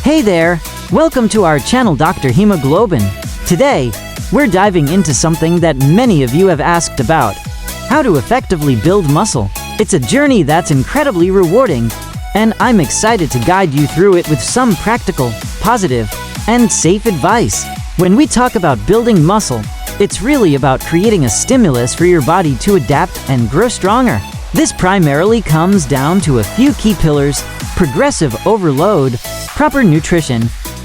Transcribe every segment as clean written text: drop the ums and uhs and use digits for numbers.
Hey there! Welcome to our channel Dr. Hemoglobin. Today, we're diving into something that many of you have asked about: how to effectively build muscle. It's a journey that's incredibly rewarding, and I'm excited to guide you through it with some practical, positive, and safe advice. When we talk about building muscle, it's really about creating a stimulus for your body to adapt and grow stronger. This primarily comes down to a few key pillars: progressive overload, proper nutrition,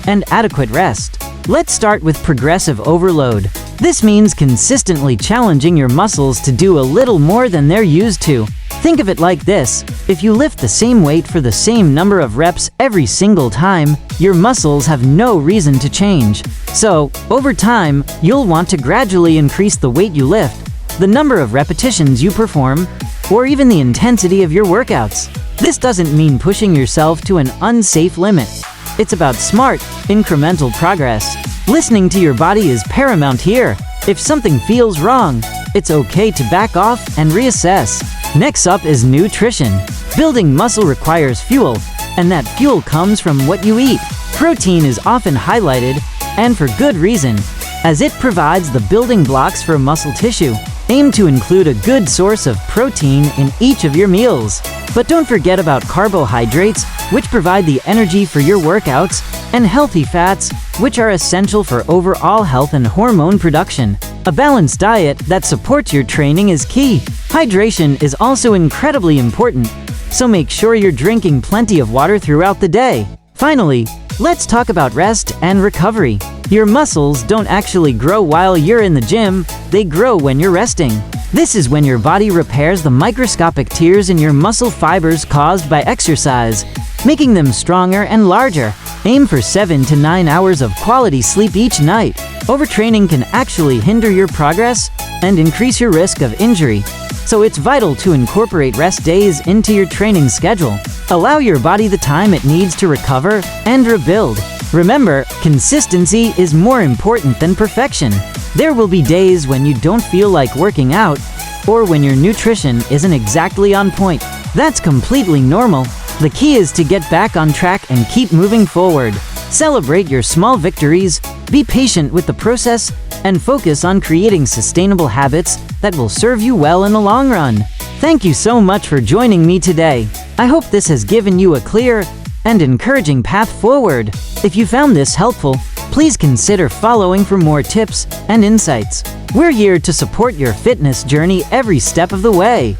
and adequate rest. Let's start with progressive overload. This means consistently challenging your muscles to do a little more than they're used to. Think of it like this: if you lift the same weight for the same number of reps every single time, your muscles have no reason to change. So, over time, you'll want to gradually increase the weight you lift, the number of repetitions you perform, or even the intensity of your workouts. This doesn't mean pushing yourself to an unsafe limit. It's about smart, incremental progress. Listening to your body is paramount here. If something feels wrong, it's okay to back off and reassess. Next up is nutrition. Building muscle requires fuel, and that fuel comes from what you eat. Protein is often highlighted, and for good reason, as it provides the building blocks for muscle tissue. Aim to include a good source of protein in each of your meals. But don't forget about carbohydrates, which provide the energy for your workouts, and healthy fats, which are essential for overall health and hormone production. A balanced diet that supports your training is key. Hydration is also incredibly important, so make sure you're drinking plenty of water throughout the day. Finally, let's talk about rest and recovery. Your muscles don't actually grow while you're in the gym, they grow when you're resting. This is when your body repairs the microscopic tears in your muscle fibers caused by exercise, making them stronger and larger. Aim for 7 to 9 hours of quality sleep each night. Overtraining can actually hinder your progress and increase your risk of injury, so it's vital to incorporate rest days into your training schedule. Allow your body the time it needs to recover and rebuild. Remember, consistency is more important than perfection. There will be days when you don't feel like working out, or when your nutrition isn't exactly on point. That's completely normal. The key is to get back on track and keep moving forward. Celebrate your small victories, be patient with the process, and focus on creating sustainable habits that will serve you well in the long run. Thank you so much for joining me today. I hope this has given you a clear and encouraging path forward. If you found this helpful, please consider following for more tips and insights. We're here to support your fitness journey every step of the way.